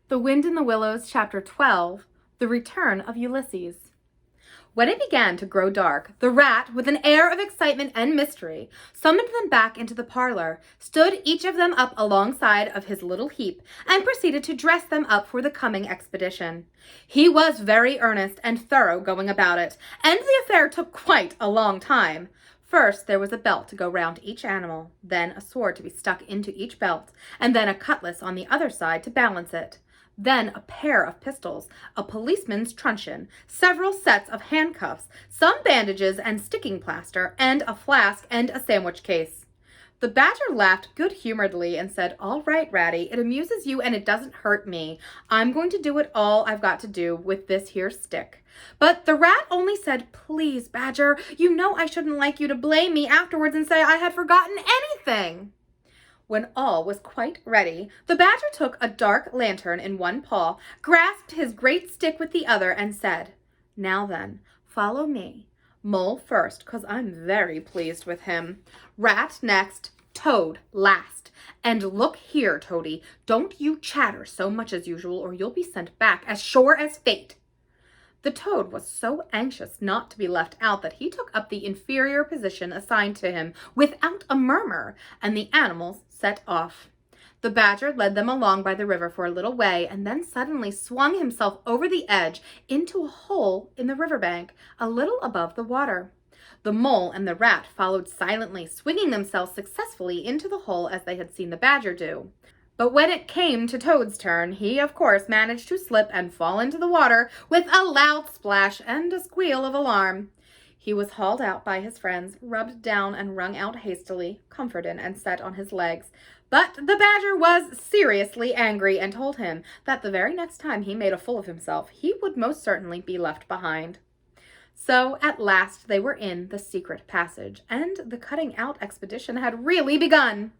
The Wind in the Willows, Chapter 12, The Return of Ulysses. When it began to grow dark, the rat, with an air of excitement and mystery, summoned them back into the parlor, stood each of them up alongside of his little heap, and proceeded to dress them up for the coming expedition. He was very earnest and thorough going about it, and the affair took quite a long time. First, there was a belt to go round each animal, then a sword to be stuck into each belt, and then a cutlass on the other side to balance it. Then a pair of pistols, a policeman's truncheon, several sets of handcuffs, some bandages and sticking plaster, and a flask and a sandwich case. The badger laughed good-humoredly and said, "All right, Ratty, it amuses you and it doesn't hurt me. I'm going to do it all I've got to do with this here stick." But the rat only said, "Please, Badger, you know I shouldn't like you to blame me afterwards and say I had forgotten anything." When all was quite ready, the badger took a dark lantern in one paw, grasped his great stick with the other, and said, "Now then, follow me. Mole first, 'cause I'm very pleased with him. Rat next, Toad last. And look here, Toady, don't you chatter so much as usual, or you'll be sent back as sure as fate." The toad was so anxious not to be left out that he took up the inferior position assigned to him without a murmur, and the animals set off. The badger led them along by the river for a little way, and then suddenly swung himself over the edge into a hole in the riverbank, a little above the water. The mole and the rat followed silently, swinging themselves successfully into the hole as they had seen the badger do. But when it came to Toad's turn, he, of course, managed to slip and fall into the water with a loud splash and a squeal of alarm. He was hauled out by his friends, rubbed down and wrung out hastily, comforted and set on his legs. But the badger was seriously angry and told him that the very next time he made a fool of himself, he would most certainly be left behind. So at last they were in the secret passage, and the cutting-out expedition had really begun.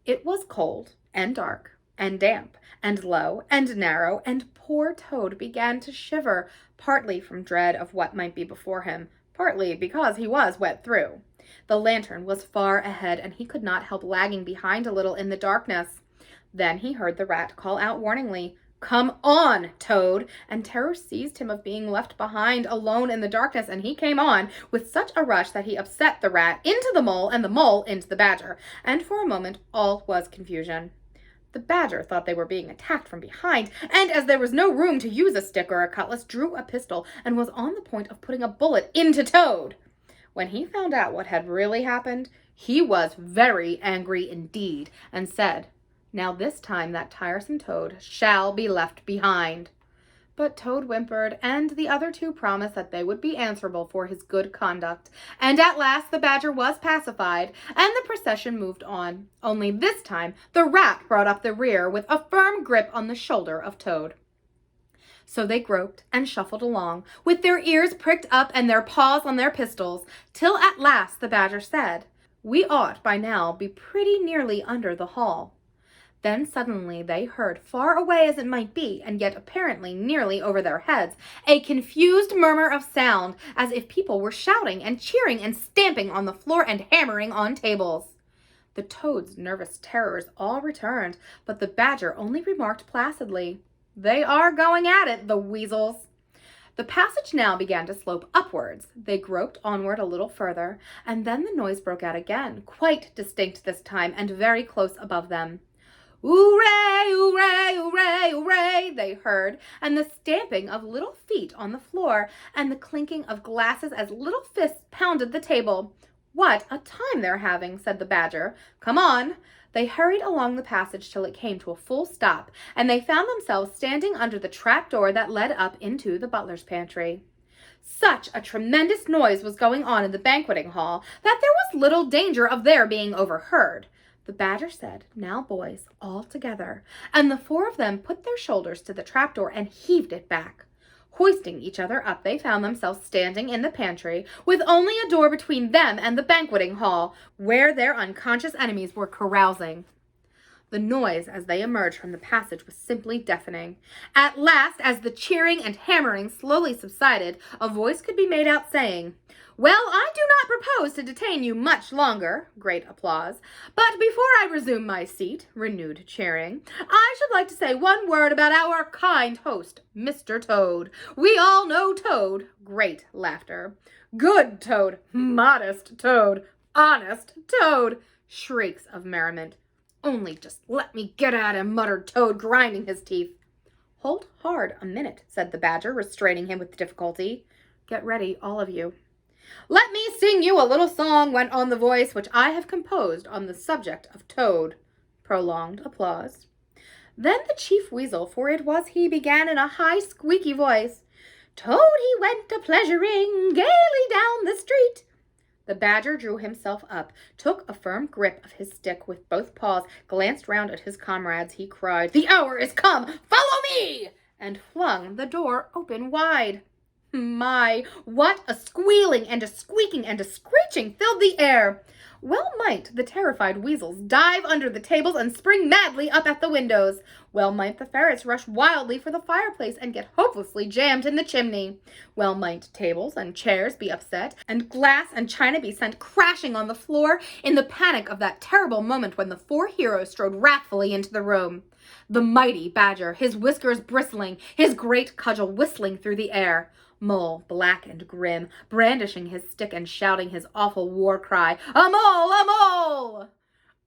It was cold and dark and damp and low and narrow, and poor Toad began to shiver, partly from dread of what might be before him, partly because he was wet through. The lantern was far ahead, and he could not help lagging behind a little in the darkness. Then he heard the rat call out warningly, "Come on, Toad!" and terror seized him of being left behind alone in the darkness, and he came on with such a rush that he upset the rat into the mole and the mole into the badger, and for a moment all was confusion. The badger thought they were being attacked from behind, and as there was no room to use a stick or a cutlass, drew a pistol and was on the point of putting a bullet into Toad. When he found out what had really happened, he was very angry indeed, and said, "Now this time that tiresome Toad shall be left behind." But Toad whimpered, and the other two promised that they would be answerable for his good conduct, and at last the badger was pacified, and the procession moved on. Only this time the rat brought up the rear with a firm grip on the shoulder of Toad. So they groped and shuffled along, with their ears pricked up and their paws on their pistols, till at last the badger said, "We ought by now be pretty nearly under the hall." Then suddenly they heard, far away as it might be, and yet apparently nearly over their heads, a confused murmur of sound, as if people were shouting and cheering and stamping on the floor and hammering on tables. The toad's nervous terrors all returned, but the badger only remarked placidly, "They are going at it, the weasels." The passage now began to slope upwards. They groped onward a little further, and then the noise broke out again, quite distinct this time, and very close above them. "Hooray, hooray, hooray, hooray," they heard, and the stamping of little feet on the floor, and the clinking of glasses as little fists pounded the table. "What a time they're having," said the badger. "Come on." They hurried along the passage till it came to a full stop, and they found themselves standing under the trap door that led up into the butler's pantry. Such a tremendous noise was going on in the banqueting hall that there was little danger of their being overheard. The badger said, "Now, boys, all together," and the four of them put their shoulders to the trapdoor and heaved it back. Hoisting each other up, they found themselves standing in the pantry, with only a door between them and the banqueting hall, where their unconscious enemies were carousing. The noise as they emerged from the passage was simply deafening. At last, as the cheering and hammering slowly subsided, a voice could be made out saying, "Well, I do not propose to detain you much longer," great applause, "but before I resume my seat," renewed cheering, "I should like to say one word about our kind host, Mr. Toad. We all know Toad," great laughter. "Good Toad, modest Toad, honest Toad," shrieks of merriment. "Only just let me get at him," muttered Toad, grinding his teeth. "Hold hard a minute," said the Badger, restraining him with difficulty. "Get ready, all of you." "Let me sing you a little song," went on the voice, "which I have composed on the subject of Toad." Prolonged applause. Then the Chief Weasel, for it was he, began in a high, squeaky voice, "Toad he went a-pleasuring gaily down the street." The Badger drew himself up, took a firm grip of his stick with both paws, glanced round at his comrades. He cried, "The hour is come! Follow me!" and flung the door open wide. My, what a squealing and a squeaking and a screeching filled the air! Well might the terrified weasels dive under the tables and spring madly up at the windows. Well might the ferrets rush wildly for the fireplace and get hopelessly jammed in the chimney. Well might tables and chairs be upset, and glass and china be sent crashing on the floor in the panic of that terrible moment when the four heroes strode wrathfully into the room. The mighty Badger, his whiskers bristling, his great cudgel whistling through the air. Mole, black and grim, brandishing his stick and shouting his awful war cry, "A mole! A mole!"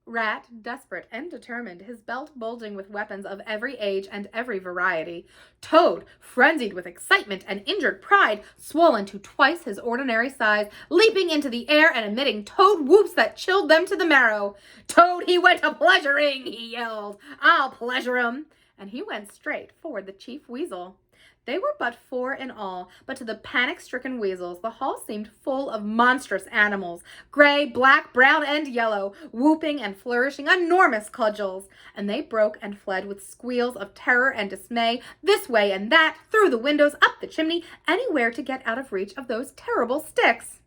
Rat, desperate and determined, his belt bulging with weapons of every age and every variety. Toad, frenzied with excitement and injured pride, swollen to twice his ordinary size, leaping into the air and emitting toad whoops that chilled them to the marrow. "Toad, he went a-pleasuring," he yelled. "I'll pleasure him." And he went straight for the Chief Weasel. They were but four in all, but to the panic-stricken weasels, the hall seemed full of monstrous animals, gray, black, brown, and yellow, whooping and flourishing enormous cudgels, and they broke and fled with squeals of terror and dismay, this way and that, through the windows, up the chimney, anywhere to get out of reach of those terrible sticks.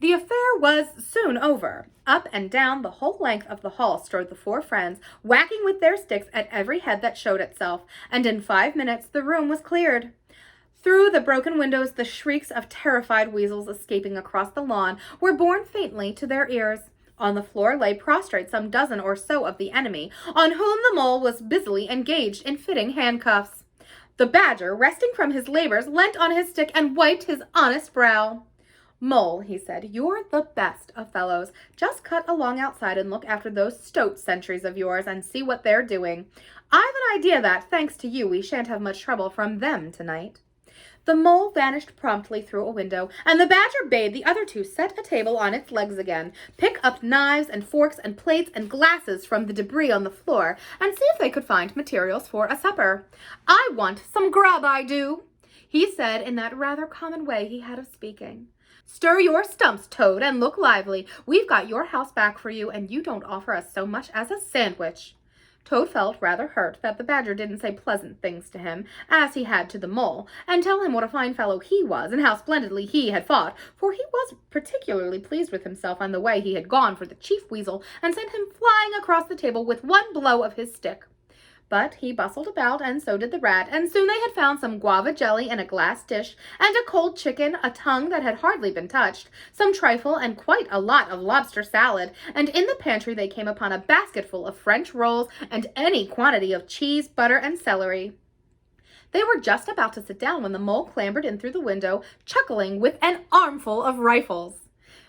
The affair was soon over. Up and down the whole length of the hall strode the four friends, whacking with their sticks at every head that showed itself, and in 5 minutes the room was cleared. Through the broken windows the shrieks of terrified weasels escaping across the lawn were borne faintly to their ears. On the floor lay prostrate some dozen or so of the enemy, on whom the mole was busily engaged in fitting handcuffs. The Badger, resting from his labors, leant on his stick and wiped his honest brow. "Mole," he said, "you're the best of fellows. Just cut along outside and look after those stoat sentries of yours and see what they're doing. I've an idea that, thanks to you, we shan't have much trouble from them tonight." The Mole vanished promptly through a window, and the Badger bade the other two set a table on its legs again, pick up knives and forks and plates and glasses from the debris on the floor, and see if they could find materials for a supper. "I want some grub, I do," he said in that rather common way he had of speaking. "Stir your stumps, Toad, and look lively. We've got your house back for you, and you don't offer us so much as a sandwich." Toad felt rather hurt that the Badger didn't say pleasant things to him, as he had to the Mole, and tell him what a fine fellow he was, and how splendidly he had fought, for he was particularly pleased with himself on the way he had gone for the Chief Weasel, and sent him flying across the table with one blow of his stick. But he bustled about, and so did the Rat, and soon they had found some guava jelly in a glass dish, and a cold chicken, a tongue that had hardly been touched, some trifle, and quite a lot of lobster salad, and in the pantry they came upon a basketful of French rolls, and any quantity of cheese, butter, and celery. They were just about to sit down when the Mole clambered in through the window, chuckling with an armful of rifles.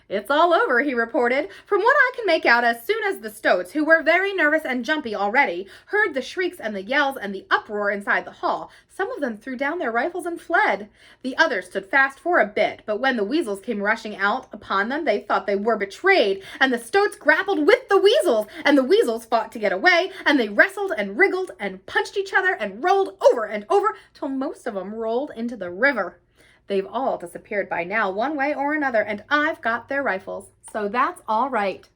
"It's all over," he reported. "From what I can make out, as soon as the stoats, who were very nervous and jumpy already, heard the shrieks and the yells and the uproar inside the hall, some of them threw down their rifles and fled. The others stood fast for a bit, but when the weasels came rushing out upon them, they thought they were betrayed, and the stoats grappled with the weasels, and the weasels fought to get away, and they wrestled and wriggled and punched each other and rolled over and over till most of them rolled into the river. They've all disappeared by now, one way or another, and I've got their rifles, so that's all right."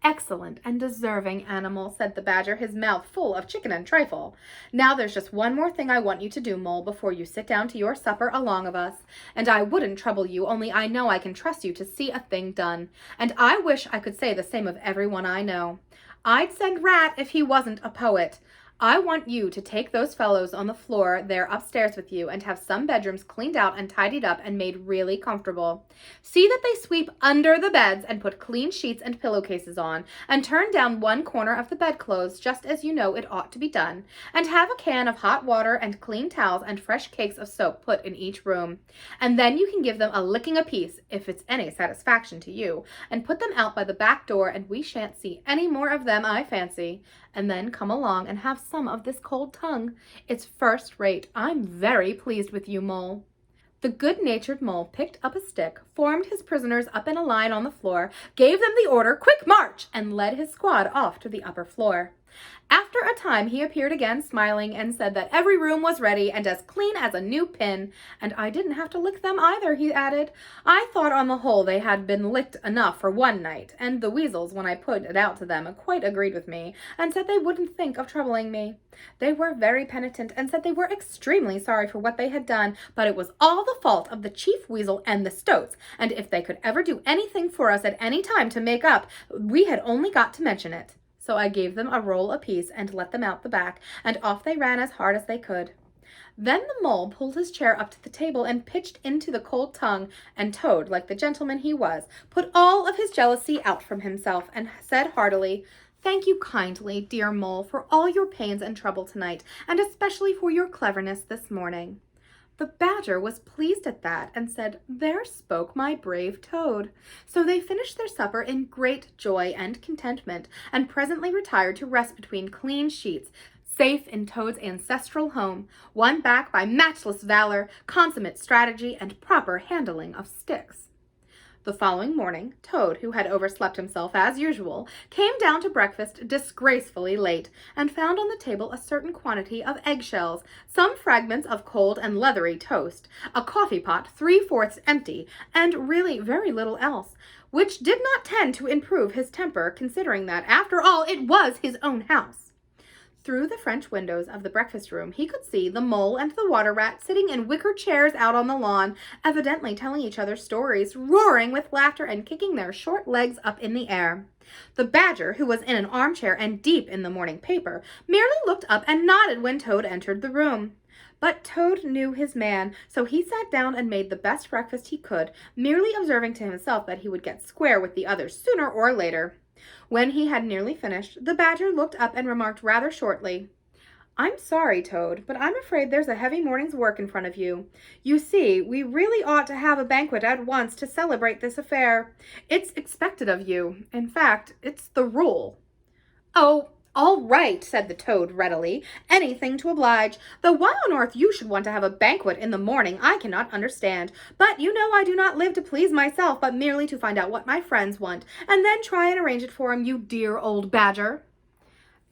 "Excellent and deserving animal," said the Badger, his mouth full of chicken and trifle. "Now there's just one more thing I want you to do, Mole, before you sit down to your supper along of us. And I wouldn't trouble you, only I know I can trust you to see a thing done. And I wish I could say the same of everyone I know. I'd send Rat if he wasn't a poet. I want you to take those fellows on the floor there upstairs with you and have some bedrooms cleaned out and tidied up and made really comfortable. See that they sweep under the beds and put clean sheets and pillowcases on, and turn down one corner of the bedclothes just as you know it ought to be done, and have a can of hot water and clean towels and fresh cakes of soap put in each room. And then you can give them a licking apiece, if it's any satisfaction to you, and put them out by the back door, and we shan't see any more of them, I fancy. And then come along and have some of this cold tongue. It's first rate. I'm very pleased with you, Mole." The good-natured Mole picked up a stick, formed his prisoners up in a line on the floor, gave them the order, "Quick march!" and led his squad off to the upper floor. After a time he appeared again, smiling, and said that every room was ready and as clean as a new pin. "And I didn't have to lick them either," he added. "I thought on the whole they had been licked enough for one night, and the weasels, when I put it out to them, quite agreed with me, and said they wouldn't think of troubling me. They were very penitent, and said they were extremely sorry for what they had done, but it was all the fault of the chief weasel and the stoats, and if they could ever do anything for us at any time to make up, we had only got to mention it. So I gave them a roll apiece and let them out the back, and off they ran as hard as they could." Then the Mole pulled his chair up to the table and pitched into the cold tongue, and Toad, like the gentleman he was, put all of his jealousy out from himself and said heartily, "Thank you kindly, dear Mole, for all your pains and trouble tonight, and especially for your cleverness this morning." The Badger was pleased at that and said, "There spoke my brave Toad." So they finished their supper in great joy and contentment, and presently retired to rest between clean sheets, safe in Toad's ancestral home, won back by matchless valor, consummate strategy, and proper handling of sticks. The following morning, Toad, who had overslept himself as usual, came down to breakfast disgracefully late, and found on the table a certain quantity of eggshells, some fragments of cold and leathery toast, a coffee pot 3/4 empty, and really very little else, which did not tend to improve his temper, considering that, after all, it was his own house. Through the French windows of the breakfast room he could see the Mole and the Water Rat sitting in wicker chairs out on the lawn, evidently telling each other stories, roaring with laughter and kicking their short legs up in the air. The Badger, who was in an armchair and deep in the morning paper, merely looked up and nodded when Toad entered the room. But Toad knew his man, so he sat down and made the best breakfast he could, merely observing to himself that he would get square with the others sooner or later. When he had nearly finished, the Badger looked up and remarked rather shortly, "I'm sorry, Toad, but I'm afraid there's a heavy morning's work in front of you. You see, we really ought to have a banquet at once to celebrate this affair. It's expected of you. In fact, it's the rule." "Oh, all right," said the Toad readily. "Anything to oblige. Though why on earth you should want to have a banquet in the morning I cannot understand. But you know I do not live to please myself, but merely to find out what my friends want, and then try and arrange it for 'em, you dear old Badger."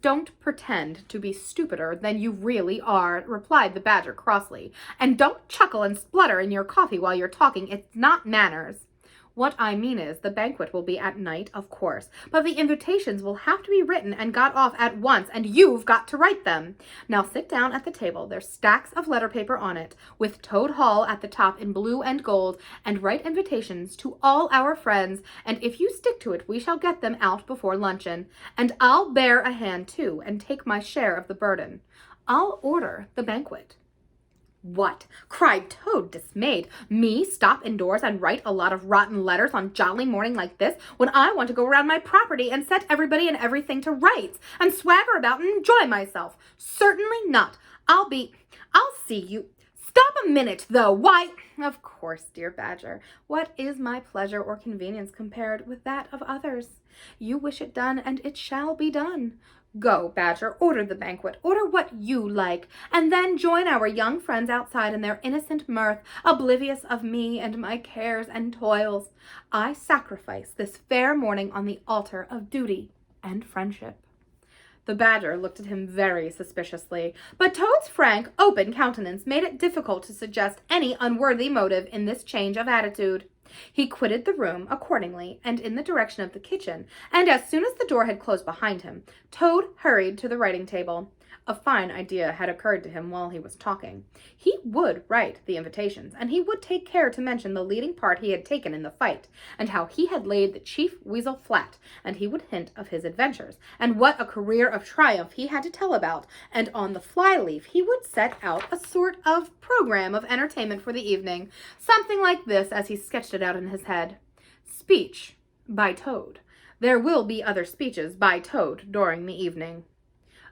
"Don't pretend to be stupider than you really are," replied the Badger crossly. "And don't chuckle and splutter in your coffee while you're talking. It's not manners. What I mean is, the banquet will be at night, of course, but the invitations will have to be written and got off at once, and you've got to write them. Now sit down at the table, there's stacks of letter paper on it, with Toad Hall at the top in blue and gold, and write invitations to all our friends, and if you stick to it, we shall get them out before luncheon. And I'll bear a hand, too, and take my share of the burden. I'll order the banquet." "What?" cried Toad, dismayed. "Me stop indoors and write a lot of rotten letters on jolly morning like this, when I want to go around my property and set everybody and everything to rights, and swagger about and enjoy myself? Certainly not. I'll see you. Stop a minute, though. Why, of course, dear Badger. What is my pleasure or convenience compared with that of others? You wish it done, and it shall be done. Go, Badger, order the banquet, order what you like, and then join our young friends outside in their innocent mirth, oblivious of me and my cares and toils. I sacrifice this fair morning on the altar of duty and friendship." The Badger looked at him very suspiciously, but Toad's frank, open countenance made it difficult to suggest any unworthy motive in this change of attitude. He quitted the room accordingly, and in the direction of the kitchen, and as soon as the door had closed behind him, Toad hurried to the writing table. A fine idea had occurred to him while he was talking. He would write the invitations, and he would take care to mention the leading part he had taken in the fight, and how he had laid the chief weasel flat, and he would hint of his adventures, and what a career of triumph he had to tell about, and on the flyleaf he would set out a sort of program of entertainment for the evening, something like this as he sketched it out in his head. Speech by Toad. There will be other speeches by Toad during the evening.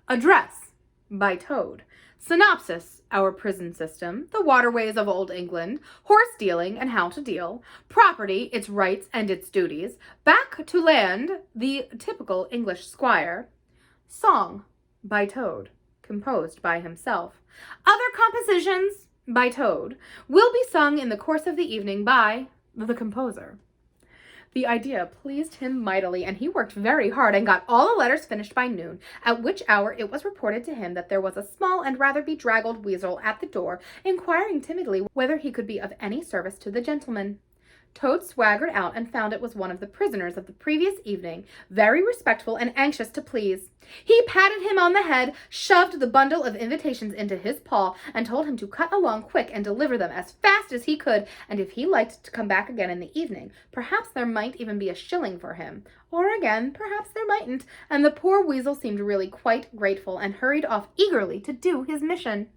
Address by Toad. Synopsis, our prison system, the waterways of Old England, horse dealing and how to deal, property, its rights and its duties, back to land, the typical English squire. Song by Toad, composed by himself. Other compositions by Toad will be sung in the course of the evening by the composer. The idea pleased him mightily, and he worked very hard and got all the letters finished by noon, at which hour it was reported to him that there was a small and rather bedraggled weasel at the door, inquiring timidly whether he could be of any service to the gentleman. Toad swaggered out and found it was one of the prisoners of the previous evening, very respectful and anxious to please. He patted him on the head, shoved the bundle of invitations into his paw, and told him to cut along quick and deliver them as fast as he could, and if he liked to come back again in the evening, perhaps there might even be a shilling for him. Or again, perhaps there mightn't, and the poor weasel seemed really quite grateful and hurried off eagerly to do his mission.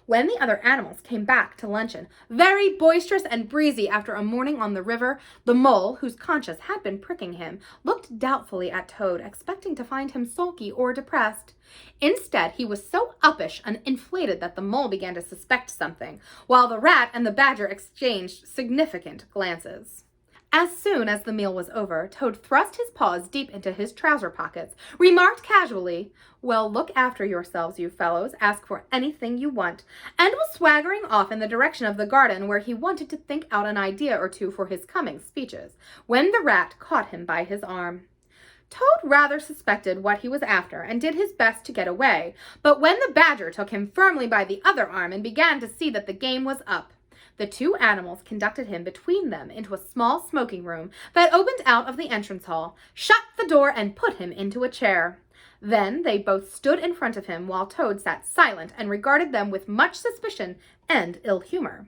When the other animals came back to luncheon, very boisterous and breezy after a morning on the river, the mole, whose conscience had been pricking him, looked doubtfully at Toad, expecting to find him sulky or depressed. Instead, he was so uppish and inflated that the mole began to suspect something, while the rat and the badger exchanged significant glances. As soon as the meal was over, Toad thrust his paws deep into his trouser pockets, remarked casually, "Well, look after yourselves, you fellows, ask for anything you want," and was swaggering off in the direction of the garden where he wanted to think out an idea or two for his coming speeches, when the rat caught him by his arm. Toad rather suspected what he was after and did his best to get away, but when the badger took him firmly by the other arm and began to see that the game was up, the two animals conducted him between them into a small smoking room that opened out of the entrance hall, shut the door, and put him into a chair. Then they both stood in front of him while Toad sat silent and regarded them with much suspicion and ill humor.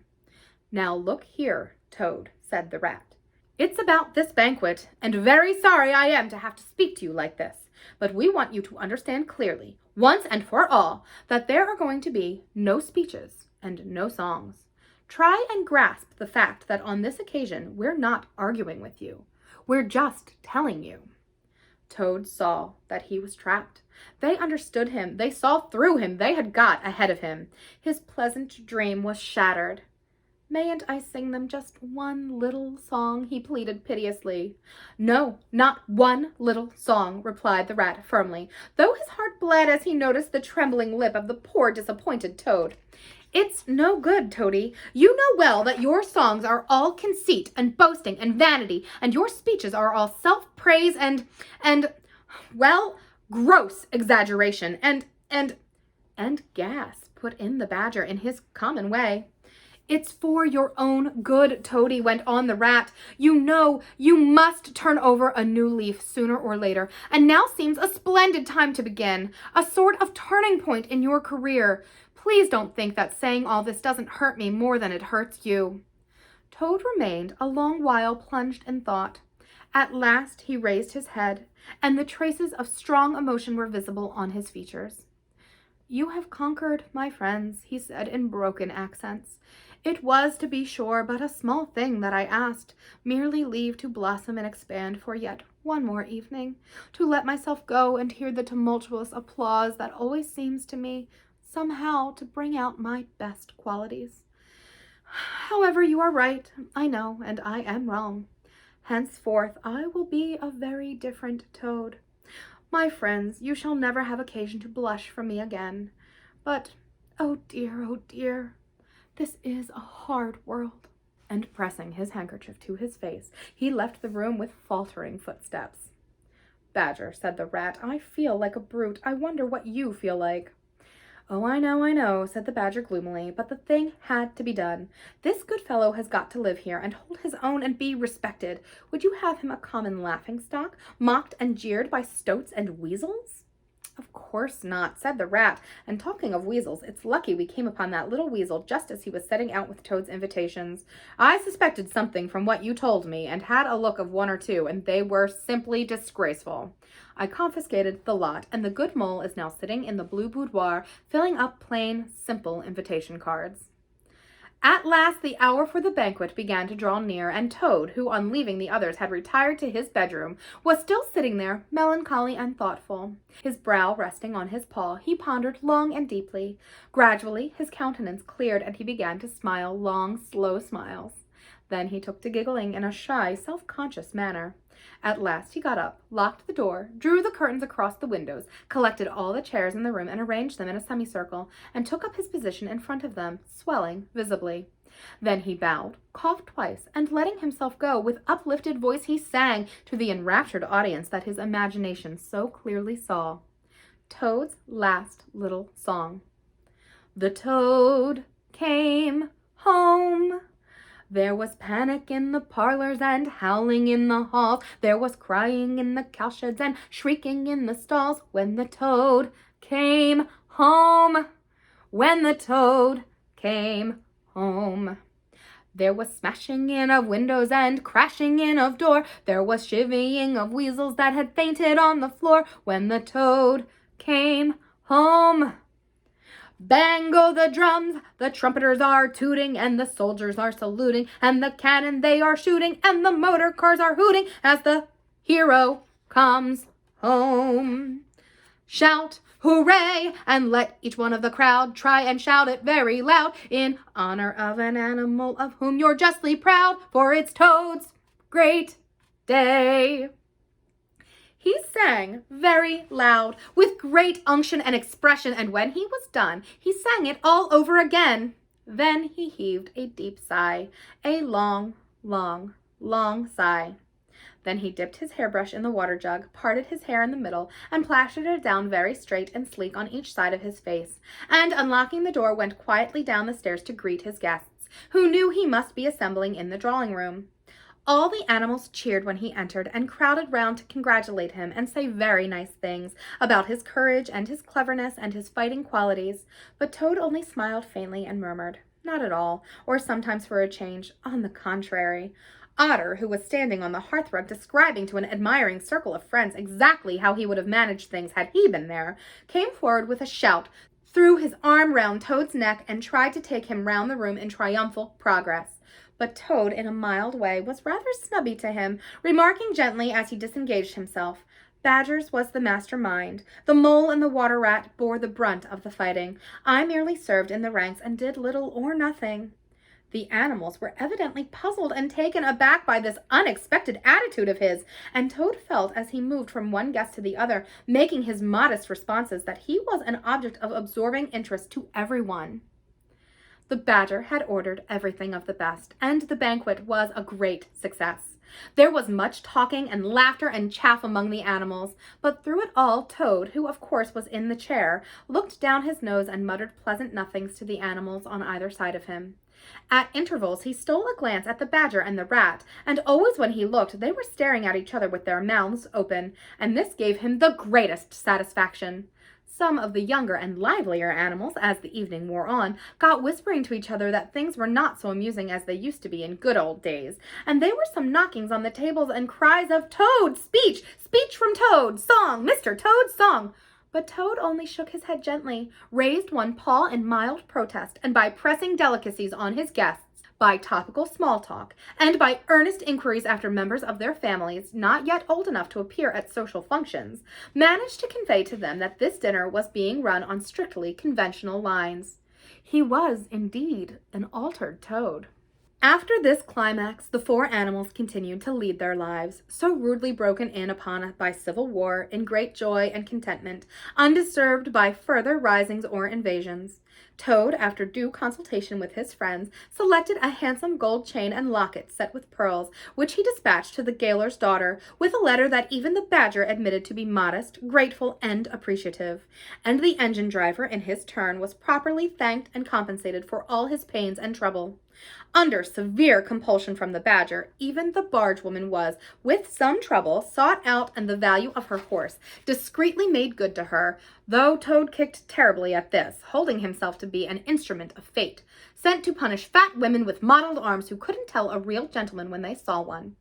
"Now look here, Toad," said the rat. "It's about this banquet, and very sorry I am to have to speak to you like this, but we want you to understand clearly, once and for all, that there are going to be no speeches and no songs. Try and grasp the fact that on this occasion we're not arguing with you. We're just telling you." Toad saw that he was trapped. They understood him. They saw through him. They had got ahead of him. His pleasant dream was shattered. "Mayn't I sing them just one little song?" he pleaded piteously. "No, not one little song," replied the rat firmly, though his heart bled as he noticed the trembling lip of the poor disappointed Toad. "It's no good, Toady. You know well that your songs are all conceit and boasting and vanity, and your speeches are all self-praise and, well, gross exaggeration and gas," put in the badger in his common way. "It's for your own good, Toady," went on the rat. "You know you must turn over a new leaf sooner or later, and now seems a splendid time to begin, a sort of turning point in your career. Please don't think that saying all this doesn't hurt me more than it hurts you." Toad remained a long while plunged in thought. At last he raised his head, and the traces of strong emotion were visible on his features. "You have conquered, my friends," he said in broken accents. "It was, to be sure, but a small thing that I asked, merely leave to blossom and expand for yet one more evening, to let myself go and hear the tumultuous applause that always seems to me somehow to bring out my best qualities. However, you are right, I know, and I am wrong. Henceforth I will be a very different Toad. My friends, you shall never have occasion to blush for me again. But, oh dear, this is a hard world." And pressing his handkerchief to his face, he left the room with faltering footsteps. "Badger," said the rat, "I feel like a brute. I wonder what you feel like." "Oh, I know," said the badger gloomily, "but the thing had to be done. This good fellow has got to live here and hold his own and be respected. Would you have him a common laughing-stock, mocked and jeered by stoats and weasels?" Of course not, said the rat. And talking of weasels, it's lucky we came upon that little weasel just as he was setting out with Toad's invitations. I suspected something from what you told me, and had a look of one or two, and they were simply disgraceful. I confiscated the lot, and the good mole is now sitting in the blue boudoir, filling up plain, simple invitation cards. At last the hour for the banquet began to draw near, and Toad, who on leaving the others had retired to his bedroom, was still sitting there, melancholy and thoughtful. His brow resting on his paw, he pondered long and deeply. Gradually his countenance cleared, and he began to smile long, slow smiles. Then he took to giggling in a shy, self-conscious manner. At last he got up, locked the door, drew the curtains across the windows, collected all the chairs in the room and arranged them in a semicircle, and took up his position in front of them, swelling visibly. Then he bowed, coughed twice, and letting himself go, with uplifted voice he sang to the enraptured audience that his imagination so clearly saw. Toad's last little song. The Toad came home. There was panic in the parlors and howling in the halls. There was crying in the cowsheds and shrieking in the stalls when the Toad came home. When the Toad came home. There was smashing in of windows and crashing in of door. There was chivying of weasels that had fainted on the floor when the Toad came home. Bang go the drums, the trumpeters are tooting, and the soldiers are saluting, and the cannon they are shooting, and the motor cars are hooting as the hero comes home. Shout, hooray, and let each one of the crowd try and shout it very loud in honor of an animal of whom you're justly proud, for it's Toad's great day. He sang very loud, with great unction and expression, and when he was done, he sang it all over again. Then he heaved a deep sigh, a long, long, long sigh. Then he dipped his hairbrush in the water jug, parted his hair in the middle, and plastered it down very straight and sleek on each side of his face, and, unlocking the door, went quietly down the stairs to greet his guests, who knew he must be assembling in the drawing-room. All the animals cheered when he entered and crowded round to congratulate him and say very nice things about his courage and his cleverness and his fighting qualities, but Toad only smiled faintly and murmured, "Not at all," or sometimes for a change, "On the contrary." Otter, who was standing on the hearthrug describing to an admiring circle of friends exactly how he would have managed things had he been there, came forward with a shout, threw his arm round Toad's neck, and tried to take him round the room in triumphal progress. But Toad, in a mild way, was rather snubby to him, remarking gently as he disengaged himself, "Badger's was the mastermind. The mole and the water rat bore the brunt of the fighting. I merely served in the ranks and did little or nothing." The animals were evidently puzzled and taken aback by this unexpected attitude of his, and Toad felt as he moved from one guest to the other, making his modest responses, that he was an object of absorbing interest to everyone. The Badger had ordered everything of the best, and the banquet was a great success. There was much talking and laughter and chaff among the animals, but through it all Toad, who of course was in the chair, looked down his nose and muttered pleasant nothings to the animals on either side of him. At intervals he stole a glance at the Badger and the Rat, and always when he looked they were staring at each other with their mouths open, and this gave him the greatest satisfaction. Some of the younger and livelier animals, as the evening wore on, got whispering to each other that things were not so amusing as they used to be in good old days, and there were some knockings on the tables and cries of "Toad, speech! Speech from Toad! Song! Mr. Toad's song!" But Toad only shook his head gently, raised one paw in mild protest, and by pressing delicacies on his guests, by topical small talk, and by earnest inquiries after members of their families not yet old enough to appear at social functions, managed to convey to them that this dinner was being run on strictly conventional lines. He was, indeed, an altered Toad. After this climax, the four animals continued to lead their lives, so rudely broken in upon by civil war, in great joy and contentment, undisturbed by further risings or invasions. Toad, after due consultation with his friends, selected a handsome gold chain and locket set with pearls, which he dispatched to the gaoler's daughter, with a letter that even the Badger admitted to be modest, grateful, and appreciative. And the engine driver, in his turn, was properly thanked and compensated for all his pains and trouble. Under severe compulsion from the badger, even the barge woman was, with some trouble, sought out, and the value of her horse discreetly made good to her, though Toad kicked terribly at this, holding himself to be an instrument of fate, sent to punish fat women with mottled arms who couldn't tell a real gentleman when they saw one.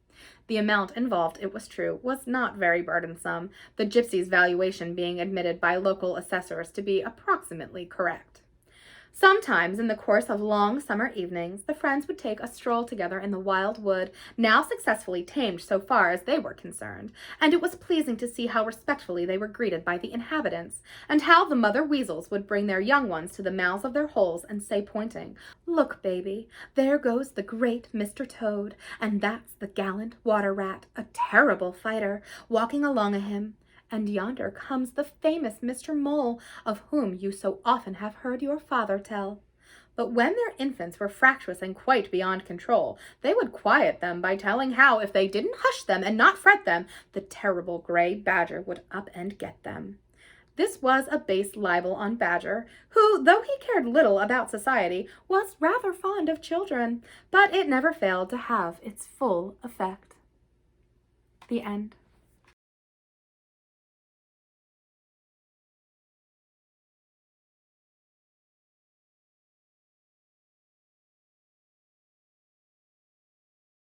The amount involved, it was true, was not very burdensome, the gypsy's valuation being admitted by local assessors to be approximately correct. Sometimes, in the course of long summer evenings, the friends would take a stroll together in the wild wood, now successfully tamed so far as they were concerned, and it was pleasing to see how respectfully they were greeted by the inhabitants, and how the mother weasels would bring their young ones to the mouths of their holes and say, pointing, "Look, baby, there goes the great Mr. Toad, and that's the gallant water rat, a terrible fighter, walking along a him. And yonder comes the famous Mr. Mole, of whom you so often have heard your father tell." But when their infants were fractious and quite beyond control, they would quiet them by telling how, if they didn't hush them and not fret them, the terrible gray badger would up and get them. This was a base libel on Badger, who, though he cared little about society, was rather fond of children, but it never failed to have its full effect. The end.